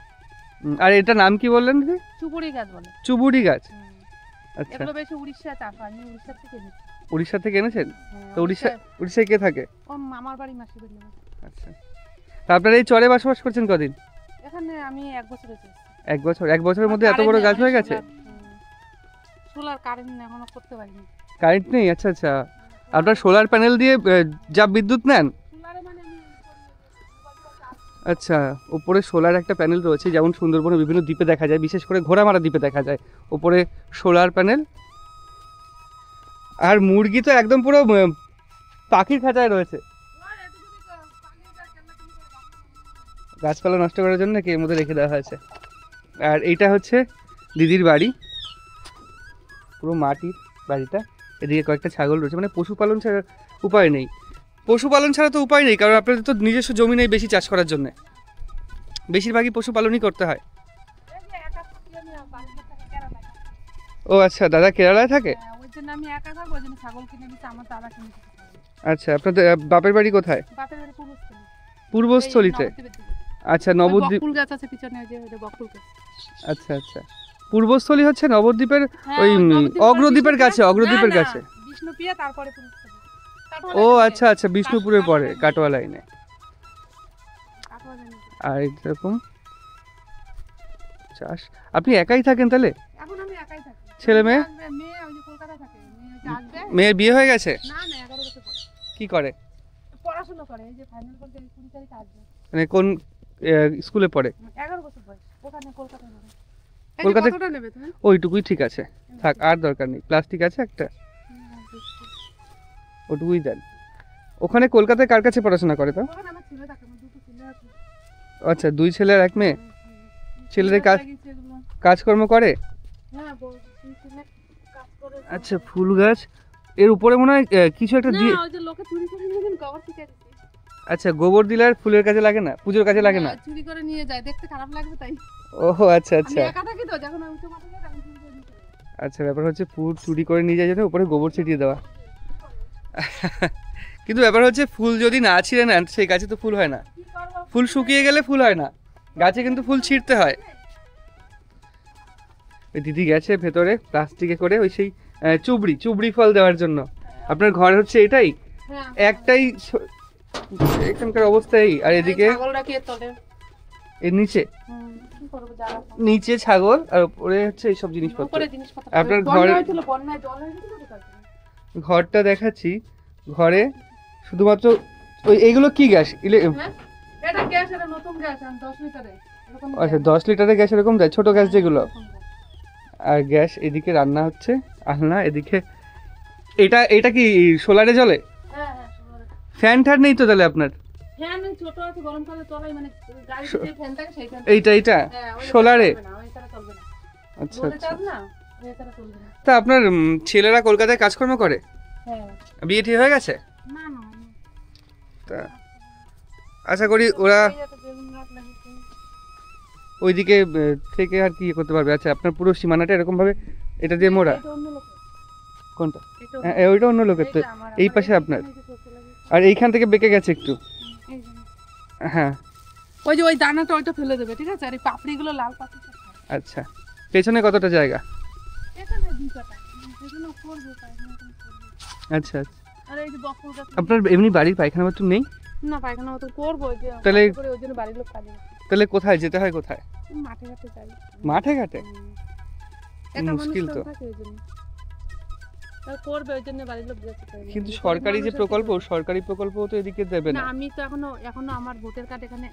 আর এটা নাম কি বললেন দিদি? চুপুরি গাছ বলে। চুবুড়ি গাছ? আচ্ছা, এগুলো বেশি উড়িষ্যা চাষ হয়, আমি উড়িষ্যা থেকে এনেছি। উড়িষ্যা থেকে এনেছেন? হ্যাঁ, তো উড়িষ্যায় কে থাকে? ও মামার বাড়ি, মাসির বাড়ি আমার। আচ্ছা, তা আপনারা এই চরে বসবাস করছেন কদিন? এখানে আমি 1 বছর এসেছি। এক বছরের মধ্যে এত বড় গাছ হয়ে গেছে? সোলার কারেন্ট এখনো করতে পারিনি। কারেন্ট নেই? আচ্ছা আচ্ছা, আপনার সোলার প্যানেল দিয়ে যা বিদ্যুৎ নেন? সোলারে মানে আমি আচ্ছা, উপরে সোলার একটা প্যানেল রয়েছে, যেমন সুন্দরবনে বিভিন্ন দ্বীপে দেখা যায়, বিশেষ করে ঘোড়ামারা দ্বীপে দেখা যায়, উপরে সোলার প্যানেল। আর মুরগি তো একদম পুরো পাখির খাঁচায় রয়েছে। গাছপালা নষ্ট করার জন্য নাকি এর মধ্যে রেখে দেওয়া হয়েছে। আর এইটা হচ্ছে দিদির বাড়ি, পুরো মাটির বাড়িটা। এদিকে কয়েকটা ছাগল রয়েছে, মানে পশুপালন ছাড়া উপায় নেই। পশুপালন ছাড়া তো উপায় নেই, কারণ আপনাদের তো নিজস্ব জমি নেই বেশি চাষ করার জন্য, বেশিরভাগই পশুপালনই করতে হয়। ও আচ্ছা, দাদা কেরালায় থাকে? ওই জন্য আমি একা থাকবো, ওই জন্য ছাগল কিনে দিতে আমার দাদা কিনে দিতে। আচ্ছা, আপনাদের বাপের বাড়ি কোথায়? বাপের বাড়ি পূর্বস্থলী। পূর্বস্থলীতে? আচ্ছা, নবদ্বীপ। বকুল গাছ আছে পিছনে, ওই যে ওই বকুল গাছ। আচ্ছা আচ্ছা, পূর্বস্থলী হচ্ছে নবদ্বীপের হ্যাঁ, ওই নবদ্বীপ অগ্রদ্বীপের কাছে, অগ্রদ্বীপের না, না, কাছে। বিষ্ণুপ্রিয়া, তারপরে পূর্বস্থলী। ও আচ্ছা আচ্ছা, বিষ্ণুপুরের পরে কাটোয়া লাইনে। আর এরকম চাষ, আপনি একাই থাকেন তাহলে? এখন আমি একাই থাকি। ছেলে মেয়ে? মেয়ে ওই যে কলকাতা থাকে, মেয়ে যে আসবে। মেয়ের বিয়ে হয়ে গেছে? না না, 11 বছর পরে। কি করে? পড়াশোনা করে, এই যে ফাইনাল করতে 20 তারিখে আসবে। মানে কোন স্কুলে পড়ে? 11 বছর বয়স, ওখানে কলকাতায় পড়ে। কলকাতায়? কতটা নেবে তুমি? ওইটুকুই ঠিক আছে, থাক, আর দরকার নেই। প্লাস্টিক আছে একটা? ওটুকুই দেন। ওখানে কলকাতায় কার কাছে পড়াশোনা করে তো? ওখানে আমার ছেলে থাকে, আমার দুটো ছেলে আছে। আচ্ছা, 2 ছেলে আর 1 মেয়ে। ছেলেদের কাজ লাগিয়েছে এগুলো। কাজকর্ম করে? হ্যাঁ, দুই ছেলে কাজ করে। আচ্ছা, ফুল গাছ এর উপরে মনে হয় কিছু একটা না, দিয়ে। ওই যে লোকে চুরি করে নিয়ে যান, কভার থেকে দিচ্ছে। আচ্ছা, গোবর দিলে আর ফুলের কাজে লাগে না, পুজোর কাজে লাগে না? চুরি করে নিয়ে যায়, দেখতে খারাপ লাগবে তাই। ওহো, আচ্ছা আমি আচ্ছা একা থাকি তো, যখন আমি উঠে মাঠে যাই তখন চুরি করে নিয়ে চলে যায়। আচ্ছা। ব্যাপার হচ্ছে ফুল চুরি করে নিয়ে যায় জন্য উপরে গোবর ছিটিয়ে দেওয়া। কিন্তু ব্যাপার হচ্ছে ফুল যদি না ছিঁড়ে নেন সেই গাছে তো ফুল হয় না। কি করবো? ফুল শুকিয়ে গেলে ফুল হয় না, গাছে কিন্তু ফুল ছিঁড়তে হয়। ওই দিদি গেছে ভেতরে প্লাস্টিকে করে ওই সেই চুবড়ি ফল দেওয়ার জন্য। আপনার ঘর হচ্ছে এটাই হ্যাঁ, একটাই এখানকার অবস্থায়। আর এদিকে ছাগল রাখি এর তলে। এর নিচে কি করবো, জ্বালা। নিচে ছাগল আর উপরে হচ্ছে এইসব জিনিসপত্র। উপরে জিনিসপত্র। আপনার বন্যা ঘরে- হয়েছিল, বন্যায় জল হয়ে গেছিল তো তার জন্য। ঘরটা দেখাচ্ছি। ঘরে শুধুমাত্র ওই এইগুলো কি গ্যাস? হ্যাঁ, এটা গ্যাস, এটা নতুন গ্যাস, 10 লিটারে এরকম আচ্ছা, গ্যাস। 10 লিটারের গ্যাস এরকম দেয়, ছোট গ্যাস যেগুলো। এরকম গ্যাস। আর গ্যাস এদিকে রান্না হচ্ছে, আলনা এদিকে। এটা কি সোলারে জ্বলে? হ্যাঁ, হ্যাঁ, সোলারে। ফ্যান ট্যান নেই তো তাহলে আপনার? ফ্যান ওই ছোট আছে, গরমকালে চলাই, মানে গাড়িতে যে ফ্যান থাকে সেই ফ্যান। এইটা হ্যাঁ, ওই সোলারে? চলবে না, ওই তারা চলবে না। আচ্ছা রোদে আচ্ছা। চাপ না, ওই তারা চলবে না। তা আপনার ছেলেরা কলকাতায় কাজকর্ম করে? হ্যাঁ। বিয়ে ঠিক হয়ে গেছে? না, না, তা আশা করি ওরা এই একটা বেগুন গাছ লাগিয়েছে। ওইদিকে থেকে আর কি করতে পারবে। আচ্ছা, আপনার পুরো সীমানাটা এরকম ভাবে এটা দিয়ে মোড়া? এটা অন্য লোকের। কোনটা? এটা হ্যাঁ, ওইটা অন্য লোকের তো। এইটা আমার, এই আমার পাশে এইখানে আপনার? এই যে সরষে লাগিয়েছে। আর এইখান থেকে বেঁকে গেছে একটু। এই যে। হ্যাঁ, ওই যে ওই দানাটা ওইটা ফেলে দেবে, ঠিক আছে? আর এই পাপড়িগুলো, লাল পাপড়ি সব খাবে। আচ্ছা। পেছনে কতটা জায়গা? এখানে 2 কাটা, যেগুলো করবে পায়খানা এখানে করবে। আচ্ছা আচ্ছা। আর এই যে বকুল গাছ। আপনার এমনি বাড়ির পায়খানা বাথরুম নেই? না, পায়খানা মতো করবো, ওই যে তাহলে- কাজ করে ওই জন্য বাড়ির লোক কাজে যায়। তাহলে কোথায় যেতে হয়? কোথায়? মাঠে ঘাটে যাই। মাঠে ঘাটে? একা মুশকিল মানুষ তো। থাকে ওই জন্য। তার করবে ওই জন্য বাড়ির লোক যেতে চায় না। কিন্তু গরিব সরকারি যে মানুষের প্রকল্প, কি করবে? সরকারি প্রকল্প তো এদিকে দেবে না, না। আমি তো এখনো আমার ভোটার কার্ড এখানে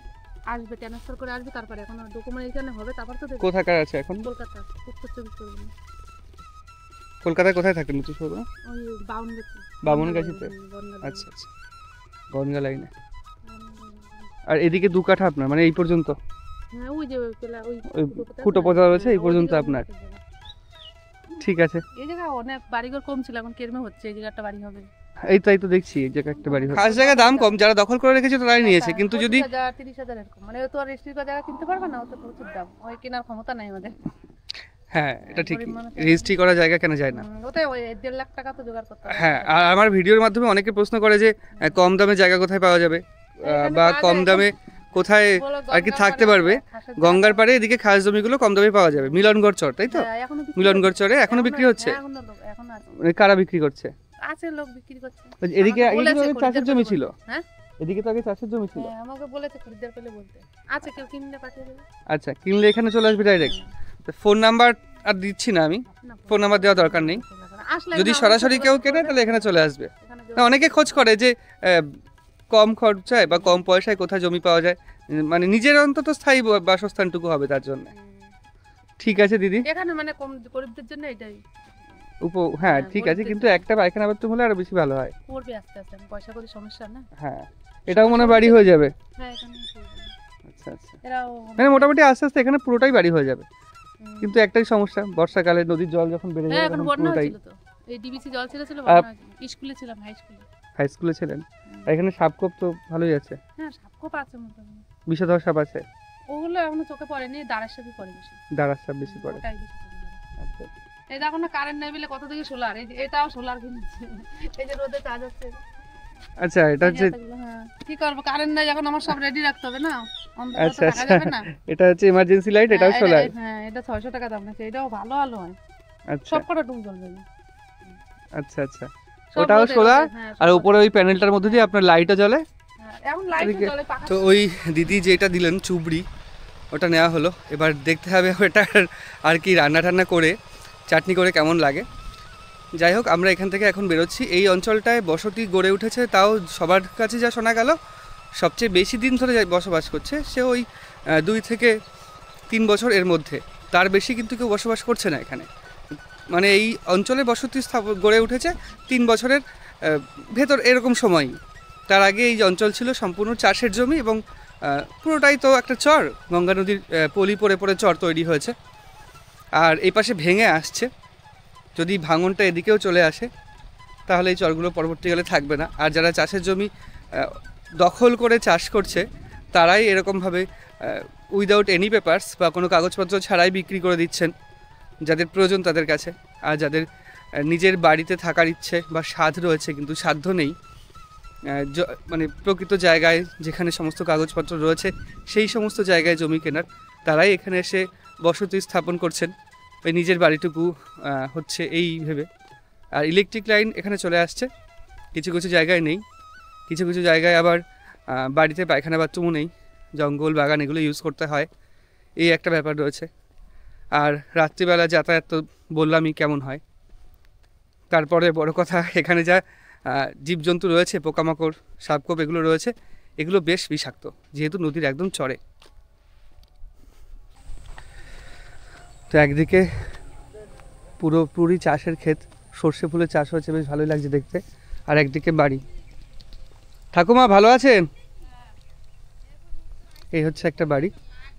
আসবে, ট্রান্সফার করে আসবে, তারপরে এখনো ডকুমেন্ট এখানে হবে, তারপর তো দেবে। কোথাকার আছে এখন? কলকাতা, উত্তর 24 পরগনা। কলকাতায় কোথায় থাকেন মুচি সরু? ওই বাউনগাছি। বামুনগাছিতে? বনগাঁ। আচ্ছা আচ্ছা, গঙ্গা লাইনে। আর এদিকে 2 কাঠা আপনার, মানে এই পর্যন্ত হ্যাঁ, ওই যে ওই ওই ফুটো ফুটো পোতা রয়েছে, এই হ্যাঁ, পর্যন্ত ওইদিকে আপনার। অনেক জায়গা। ঠিক আছে। এই জায়গায় অনেক বাড়িঘর কম ছিল, এখন কেরমে হচ্ছে, এই জায়গাটা বাড়ি হবে। এই তো দেখছি এই জায়গা একটা বাড়ি। খাস জায়গা দাম কম, যারা দখল করে রেখেছে তারাই নিয়েছে। কিন্তু যদি 25,000, 30,000 এরকম, মানে ও তো আর রেজিস্ট্রি করা জায়গা কিনতে পারবে না, ও তো প্রচুর দাম, ওই কেনার ক্ষমতা নাই আমাদের। হ্যাঁ, এটা ঠিক, গরিব মানুষ। রেজিস্ট্রি করা জায়গা কেন যায় না? ওটাই ওই 1.5 লাখ টাকা তো জোগাড় করতে হবে। হ্যাঁ, আর আমার ভিডিওর মাধ্যমে অনেকে প্রশ্ন করে যে কম দামে জায়গা কোথায় পাওয়া যাবে, বা কম দামে কোথায় আর কি থাকতে পারবে। গঙ্গার পাড়ে এদিকে খাস জমিগুলো কম দামে পাওয়া যাবে। মিলনগড় চর, তাই তো? হ্যাঁ, এখনো বিক্রি মিলনগড় হচ্ছে। চরে এখনো বিক্রি হচ্ছে? হ্যাঁ, এখনো আছে। মানে কারা বিক্রি করছে? আছে লোক বিক্রি করছে। এদিকে আমাকে বলেছে চাষের খরিদ্দার জমি পেলে ছিল? বলতে। হ্যাঁ, এদিকে তো আগে চাষের জমি ছিল। হ্যাঁ, আমাকে বলেছে খরিদ্দার পেলে বলতে। আছে, কেউ কিনলে পাঠিয়ে দেবে। আচ্ছা, কিনলে এখানে চলে আসবে ডাইরেক্ট? ফোন নাম্বার আর দিচ্ছি না আমি, না, ফোন নাম্বার দেওয়ার দরকার নেই। আসলে যদি এখানে সরাসরি আমাকে কেউ যোগাযোগ কেনে করবে। তাহলে এখানে চলে আসবে। এখানে না, অনেকে খোঁজ করে যে কম খরচায় বা কম পয়সায় কোথায় জমি পাওয়া যায়, মানে নিজের অন্তত স্থায়ী বাসস্থানটুকু হবে তার জন্য। ঠিক আছে দিদি, এখানে মানে কম গরিবদের জন্য এটাই হ্যাঁ হ্যাঁ, ঠিক আছে, গরিবদের কিন্তু একটা পায়খানা বাথরুম হলে আরো বেশি ভালো হয়। করবে আস্তে আস্তে, আমি পয়সা করি সমস্যা না। হ্যাঁ, এটাও মনে হয় বাড়ি হয়ে যাবে। হ্যাঁ, এখানে করবে। আচ্ছা আচ্ছা, এরাও মানে মোটামুটি আস্তে আস্তে এখানে পুরোটাই বাড়ি হয়ে যাবে। হুম। কিন্তু একটাই সমস্যা, বর্ষাকালে নদীর জল যখন বেড়ে হ্যাঁ, যাবে এখন তখন বন্যা পুরোটাই। হয়েছিল তো, এই ডিবিসি জল ছেড়েছিল, আর- বন্যা হয়েছিল। স্কুলে ছিলাম, হাই স্কুলে। হাই স্কুলে ছিলেন? আর এখানে সাপকোপ তো ভালোই আছে, হ্যাঁ, সাপখোপ আছে মোটামুটি। বিষধর সাপ আছে? ওগুলো এখনো চোখে পড়েনি, দাঁড়ার সাথে পড়ে বেশি। দাঁড়ার সাপ বেশি পড়ে। ওটাই বেশি চোখে পড়ে। আচ্ছা, এই দেখো না, কারেন্ট নেই বলে কত দিকে সোলার, এই যে এটাও সোলার কিনছে, এই যে রোদে চার্জ হচ্ছে। আচ্ছা, এটা হচ্ছে হ্যাঁ, কি করবো, কারেন্ট নেই যখন, আমার সব রেডি রাখতে হবে না, অন্ধকারে তো আচ্ছা থাকা আচ্ছা, যাবে না। এটা হচ্ছে ইমার্জেন্সি লাইট, এটাও হ্যাঁ, সোলার? হ্যাঁ, এটা 600 টাকা দাম আছে, এটাও ভালো আলো হয়, আচ্ছা সব কটা ডুম জ্বলবে না। আচ্ছা আচ্ছা, সব ওটাও রোদে, সোলার? হ্যাঁ, আর সব উপরে ওই প্যানেলটার মধ্যে দিয়ে আপনার লাইটও জ্বলে? হ্যাঁ, এখন লাইট এদিকে- জ্বলে, পাখা তো ওই দিদি যেটা দিলেন চুবড়ি, ওটা নেওয়া হলো। এবার দেখতে হবে ওটা আর কি রান্না টান্না করে চাটনি করে কেমন লাগে। যাই হোক, আমরা এখান থেকে এখন বেরোচ্ছি। এই অঞ্চলটায় বসতি গড়ে উঠেছে, তাও সবার কাছে যা শোনা গেল সবচেয়ে বেশি দিন ধরে বসবাস করছে সে ওই 2 থেকে 3 বছর এর মধ্যে, তার বেশি কিন্তু কেউ বসবাস করছে না এখানে। মানে এই অঞ্চলে বসতি গড়ে উঠেছে 3 বছরের ভেতর এরকম সময়। তার আগে এই অঞ্চল ছিল সম্পূর্ণ চাষের জমি এবং পুরোটাই তো একটা চর, গঙ্গা নদীর পলি পড়ে পড়ে চর তৈরি হয়েছে। আর এই পাশে ভেঙে আসছে, যদি ভাঙনটা এদিকেও চলে আসে তাহলে এই চরগুলো পরবর্তীকালে থাকবে না। আর যারা চাষের জমি দখল করে চাষ করছে তারাই এরকমভাবে উইদাউট এনি পেপারস বা কোনো কাগজপত্র ছাড়াই বিক্রি করে দিচ্ছেন যাদের প্রয়োজন তাদের কাছে। আর যাদের নিজের বাড়িতে থাকার ইচ্ছে বা সাধ রয়েছে কিন্তু সাধ্য নেই, মানে প্রকৃত জায়গায় যেখানে সমস্ত কাগজপত্র রয়েছে সেই সমস্ত জায়গায় জমি কেনার, তারাই এখানে এসে বসতি স্থাপন করছেন ওই নিজের বাড়িটুকু হচ্ছে এই ভেবে। আর ইলেকট্রিক লাইন এখানে চলে আসছে, কিছু কিছু জায়গায় নেই, কিছু কিছু জায়গায় আবার বাড়িতে পায়খানা বাথরুমও নেই, জঙ্গল বাগান এগুলো ইউজ করতে হয়, এই একটা ব্যাপার রয়েছে। আর রাত্রিবেলা যাতায়াত তো বললামই কেমন হয়। তারপরে বড় কথা, এখানে যা জীবজন্তু রয়েছে, পোকামাকড়, সাপখোপ এগুলো রয়েছে, এগুলো বেশ বিষাক্ত যেহেতু নদীর একদম চরে। তো একদিকে পুরোপুরি চাষের ক্ষেত, সর্ষে ফুলের চাষ হয়েছে, বেশ ভালোই লাগছে দেখতে। আর একদিকে বাড়ি। ঠাকুমা ভালো আছেন? এই হচ্ছে একটা বাড়ি।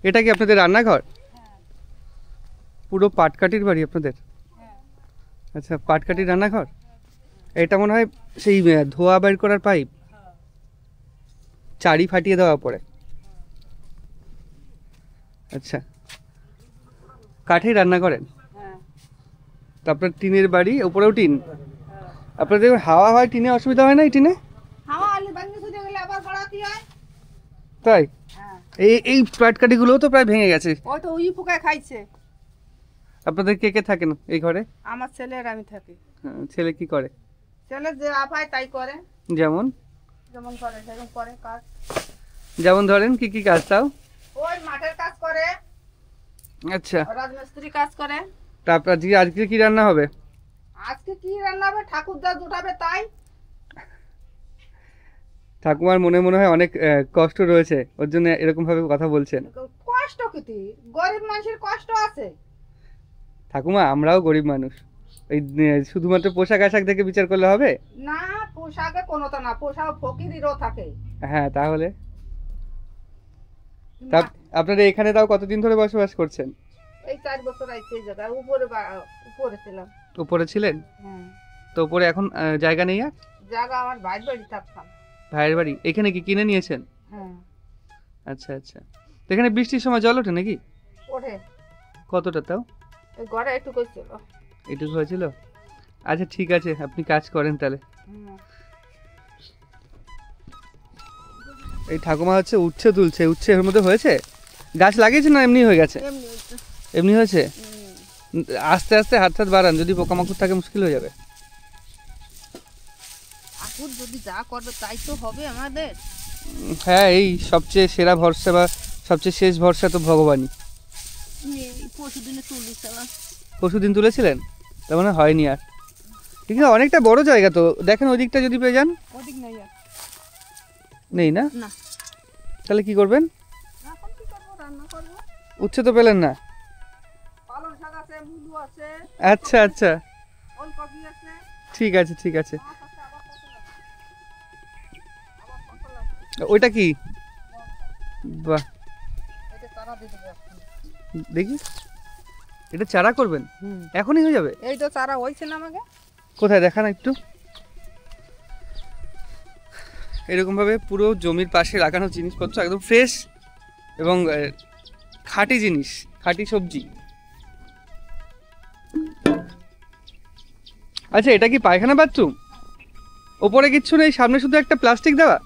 এটা কি আপনাদের রান্নাঘর? পুরো পাটকাঠির বাড়ি আপনাদের? আচ্ছা, পাটকাঠির রান্নাঘর। এটা মনে হয় সেই ধোয়া বের করার পাইপ, চারি ফাটিয়ে দেওয়া পরে। আচ্ছা, কাঠেই রান্না করেন? তো আপনার টিনের বাড়ি, উপরেও টিন? আপনাদের হাওয়া হয় টিনে, অসুবিধা হয় না এই টিনে? তাই? এই পাটকাঠিগুলোও তো প্রায় ভেঙে গেছে। ওই তো ওই পোকায় খাইছে। আপনাদের কে কে থাকেন এই ঘরে? আমার ছেলে আর আমি থাকি। ছেলে কি করে? ছেলে যে আপায় তাই করে, যেমন যেমন করে সেরকম করে কাজ। যেমন ধরেন কি কি কাজ তাও? ওই মাঠের কাজ করে, আচ্ছা, রাজমিস্ত্রি কাজ করে। তারপর আজকে কি রান্না হবে? আজকে কি রান্না হবে? ঠাকুরদা দুটাবে তাই। ঠাকুমার মনে মনে হয় অনেক কষ্ট রয়েছে, ওর জন্য এরকম ভাবে কথা বলছেন। কষ্ট কি, গরিব মানুষের কষ্ট আছে। ঠাকুমা, আমরাও গরিব মানুষ, এই শুধুমাত্র পোশাক আশাক থেকে বিচার করলে হবে না? পোশাকে কোনো তো না, পোশাক ফকিরেরও থাকে। হ্যাঁ, তাহলে আপনারা এখানে তাও কতদিন ধরে বসবাস করছেন? এই 4 বছর আইছে এই জায়গায়। উপরে ছিলাম। উপরে ছিলেন? হ্যাঁ। তো উপরে এখন জায়গা নেই আর? জায়গা আমার ভাইয়ের বাড়ি থাকতাম। ভাইয়ের বাড়ি এখানে কি কিনে নিয়েছেন? হ্যাঁ। আচ্ছা আচ্ছা, তো এখানে বৃষ্টির সময় জল ওঠে নাকি? ওঠে। কতটা তাও? এই ঘরে একটু ছিল। এটুকু হয়েছিল? আচ্ছা ঠিক আছে, আপনি কাজ করেন তাহলে। এই ঠাকুমা হচ্ছে উচ্ছে তুলছে। উচ্ছে এর মধ্যে হয়েছে? গাছ লাগিয়েছে না এমনি হয়ে গেছে? এমনি হয়েছে। আস্তে আস্তে হাত বাড়ান, যদি পোকামাকড় থাকে মুশকিল হয়ে যাবে। ঠাকুর যদি যা করবে তাই তো হবে আমাদের। হ্যাঁ, এই সবচেয়ে সেরা ভরসা বা সবচেয়ে শেষ ভরসা তো ভগবানই। পরশুদিন তুলেছিলেন? তার মানে হয়নি আর। কিন্তু অনেকটা বড় জায়গা তো, দেখেন ওই দিকটা যদি পেয়ে যান। ওদিক নেই আর। নেই না? না। তাহলে কি করবেন? এখন কি করব? রান্না করব। উচ্ছে তো পেলেন না? পালং শাক আছে, মুলো আছে। আচ্ছা আচ্ছা, ওলকপি আছে। ঠিক আছে ঠিক আছে। ওইটা কি? বাহ, এটা চারা দিয়ে দেব এখন। দেখি, এটা চারা করবেন? এখনই হয়ে যাবে? এই তো চারা হইছে না আমাকে। কোথায় দেখান একটু। এরকমভাবে পুরো জমির পাশে লাগানো জিনিসপত্র একদম ফ্রেশ এবং খাঁটি জিনিস, খাঁটি সবজি। আচ্ছা, এটা কি পায়খানা বাথরুম? ওপরে কিচ্ছু নেই, সামনে শুধু একটা প্লাস্টিক দেওয়া।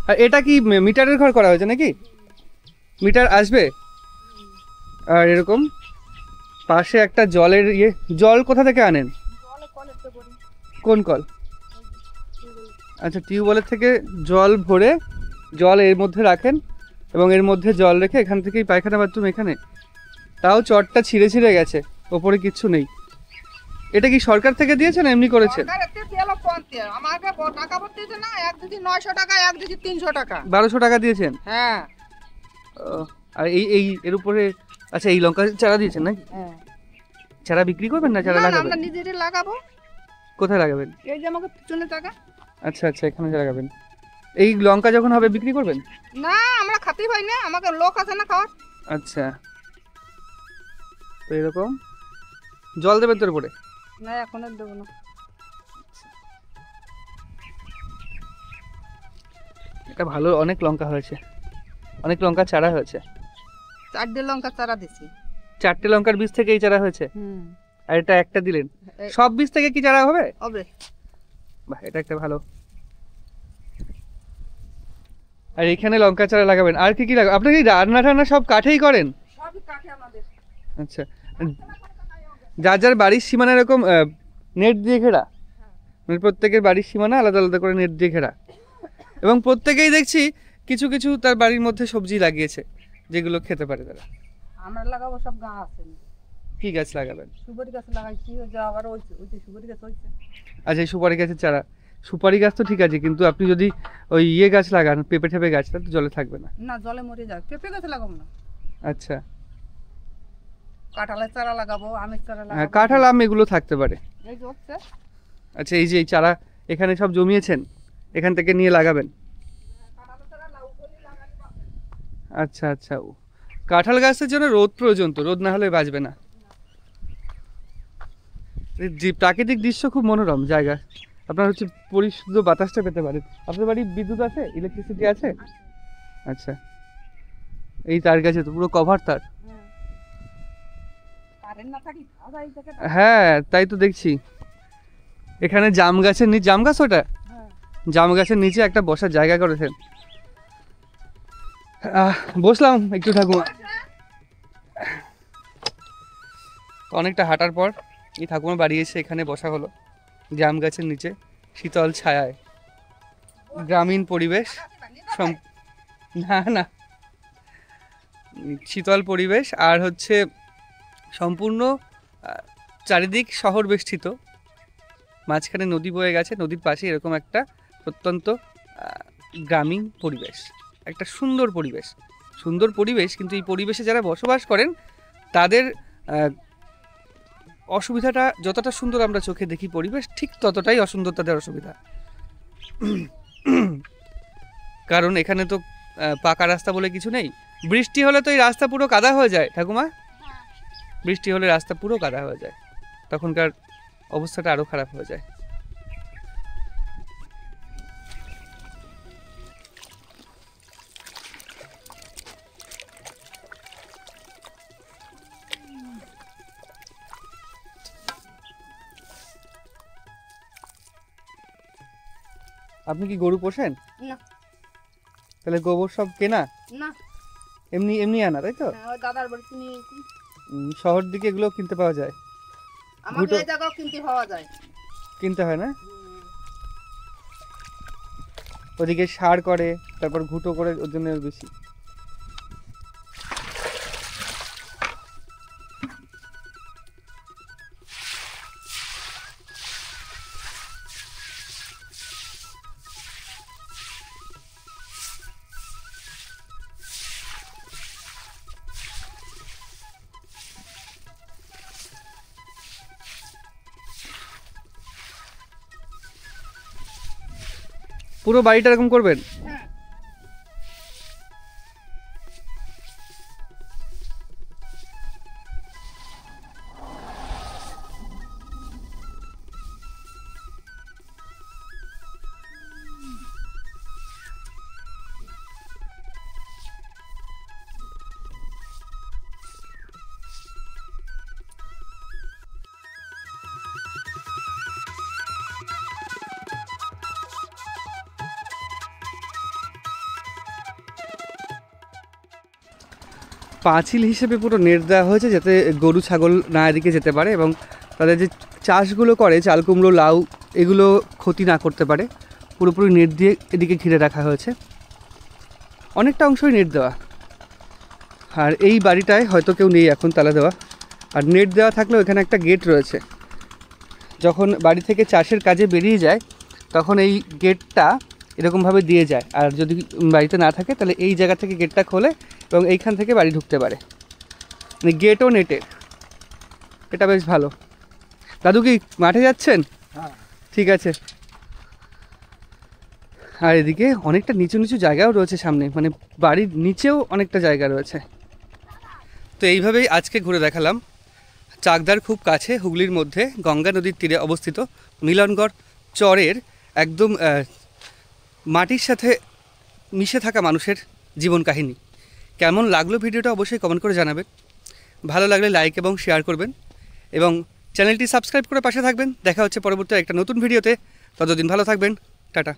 আর এটা কি মিটারের ঘর করা হয়েছে নাকি? মিটার আসবে? আর এরকম পাশে একটা জলের জল কোথা থেকে আনেন? কোন কল? আচ্ছা, টিউবওয়েলের থেকে জল ভরে জল এর মধ্যে রাখেন এবং এর মধ্যে জল রেখে এখান থেকেই পায়খানা বাথরুম এখানে। তাও চটটা ছিঁড়ে ছিঁড়ে গেছে, ওপরে কিচ্ছু নেই। এটা কি সরকার থেকে দিয়েছেন এমনি করেছেন? আমাকে টাকা দিয়েছে না, এক দিদি 900 টাকা, এক দিদি 300 টাকা। 1200 টাকা দিয়েছেন? হ্যাঁ। আর এই এর উপরে আচ্ছা, এই লঙ্কা চারা দিয়েছেন নাকি? হ্যাঁ। চারা বিক্রি করবেন না চারা লাগাবেন? আমরা নিজেরই লাগাবো। কোথায় লাগাবেন? এই যে আমাকে পিছনে টাকা। আচ্ছা আচ্ছা, এখানে লাগাবেন। এই লঙ্কা যখন হবে বিক্রি করবেন? না আমরা খাতেই পাই না, আমাকে লোক আছে না খাওয়ার। আচ্ছা, তো এরকম জল দেবেন তোর উপরে? না এখন আর দেবো না। এটা ভালো, অনেক লঙ্কা হয়েছে, অনেক লঙ্কা চারা হয়েছে। 4 লঙ্কা চারা দিছি। 4টে লঙ্কার বীজ থেকে এই চারা হয়েছে, হুম আর এটা একটা দিলেন। এই- সব বীজ থেকে কি চারা হবে? হবে। বাহ, এটা একটা ভালো। আর এখানে লঙ্কা চারা লাগাবেন। আর কি কি লাগাবেন? আপনি কি রান্না টান্না সব কাঠেই করেন? সবই কাঠে আমাদের। আচ্ছা, যার যার বাড়ির সীমানা এরকম নেট দিয়ে ঘেরা, মানে প্রত্যেকের বাড়ির সীমানা আলাদা আলাদা করে নেট দিয়ে ঘেরা, এবং প্রত্যেকেই দেখছি কিছু কিছু তার বাড়ির মধ্যে সবজি লাগিয়েছে যেগুলো খেতে পারে তারা। আমরা লাগাবো সব গাছ আছে। কি গাছ লাগাবেন? সুপারি গাছ লাগাইছি, ওই যে আবার ওই যে সুপারি গাছ হয়েছে। আচ্ছা, এই সুপারি গাছের চারা। সুপারি গাছ তো ঠিক আছে, কিন্তু আপনি যদি ওই ইয়ে গাছ লাগান, পেঁপে ঠেপে গাছ, তাহলে তো জলে থাকবে না। না জলে মরে যায়, পেঁপে গাছ লাগাবো না। আচ্ছা, কাঁঠালের চারা লাগাবো, আমের চারা হ্যাঁ, লাগাবো। কাঁঠাল আম এগুলো থাকতে পারে। এই যে হচ্ছে। আচ্ছা, এই যে এই চারা এখানে সব জমিয়েছেন, এখান থেকে নিয়ে লাগাবেন। আচ্ছা আচ্ছা, কাঁঠাল গাছের জন্য রোদ প্রয়োজন, তো রোদ না হলে বাঁচবে না। এই প্রাকৃতিক দৃশ্য খুব মনোরম জায়গা, আপনার হচ্ছে পরিশুদ্ধ বাতাসটা পেতে পারেন। আপনার বাড়ি বিদ্যুৎ আছে, ইলেকট্রিসিটি আছে? আচ্ছা, এই তার গাছে তো পুরো কভার তার। কারেন্ট না থাকি খাওয়া যায় এই জায়গাটা। হ্যাঁ, তাই তো দেখছি। এখানে জাম গাছের নিচে, জাম গাছ ওটা, হ্যাঁ জাম গাছের নিচে একটা বসার জায়গা করেছেন। বসলাম একটু ঠাকুমা। অনেকটা হাঁটার পর এই ঠাকুমা বাড়ি এসে এখানে বসা হলো জাম গাছের নিচে, শীতল ছায়ায়, গ্রামীণ পরিবেশ। না না, শীতল পরিবেশ, আর হচ্ছে সম্পূর্ণ চারিদিক শহর বেষ্টিত, মাঝখানে নদী বয়ে গেছে, নদীর পাশে এরকম একটা প্রত্যন্ত গ্রামীণ পরিবেশ, একটা সুন্দর পরিবেশ। সুন্দর পরিবেশ, কিন্তু এই পরিবেশে যারা বসবাস করেন তাদের অসুবিধাটা যতটা সুন্দর আমরা চোখে দেখি পরিবেশ, ঠিক ততটাই অসুন্দর তাদের অসুবিধা। কারণ এখানে তো পাকা রাস্তা বলে কিছু নেই। বৃষ্টি হলে তো এই রাস্তা পুরো কাদা হয়ে যায় ঠাকুমা, বৃষ্টি হলে রাস্তা পুরো কাদা হয়ে যায়, তখনকার অবস্থাটা আরও খারাপ হয়ে যায়। আপনি কি গরু পোষেন? না তাহলে গোবর সব কেনা? না, এমনি এমনি আনা, তাই তো? ওই দাদার বাড়ি কিনে নিয়েছি। শহর দিকে এগুলো কিনতে পাওয়া যায়, আমাদের ঘুটো- এই জায়গাও কিনতে পাওয়া যায়। কিনতে হয় না? ওদিকে সার করে, তারপর ঘুটো করে, ওর জন্য বেশি। পুরো বাড়িটা এরকম করবেন? পাঁচিল হিসেবে পুরো নেট দেওয়া হয়েছে যাতে গরু ছাগল না এদিকে যেতে পারে, এবং তাদের যে চাষগুলো করে, চাল কুমড়ো লাউ, এগুলো ক্ষতি না করতে পারে। পুরোপুরি নেট দিয়ে এদিকে ঘিরে রাখা হয়েছে, অনেকটা অংশই নেট দেওয়া। আর এই বাড়িটায় হয়তো কেউ নেই এখন তালা দেওয়া, আর নেট দেওয়া থাকলেও এখানে একটা গেট রয়েছে। যখন বাড়ি থেকে চাষের কাজে বেরিয়ে যায় তখন এই গেটটা এরকমভাবে দিয়ে যায়, আর যদি বাড়িতে না থাকে তাহলে এই জায়গা থেকে গেটটা খোলে এবং এইখান থেকে বাড়ি ঢুকতে পারে, মানে গেটও নেটের। এটা বেশ ভালো। দাদু কি মাঠে যাচ্ছেন? হ্যাঁ। ঠিক আছে। আর এদিকে অনেকটা নিচু নিচু জায়গাও রয়েছে সামনে, মানে বাড়ির নিচেও অনেকটা জায়গা রয়েছে। তো এইভাবেই আজকে ঘুরে দেখালাম চাকদার খুব কাছে হুগলির মধ্যে গঙ্গা নদীর তীরে অবস্থিত মিলনগড় চরের একদম মাটির সাথে মিশে থাকা মানুষের জীবন কাহিনী। কেমন লাগলো ভিডিওটা অবশ্যই কমেন্ট করে জানাবেন। ভালো লাগলে লাইক এবং শেয়ার করবেন এবং চ্যানেলটি সাবস্ক্রাইব করে পাশে থাকবেন। দেখা হচ্ছে পরবর্তী একটা নতুন ভিডিওতে। ততদিন ভালো থাকবেন। টাটা।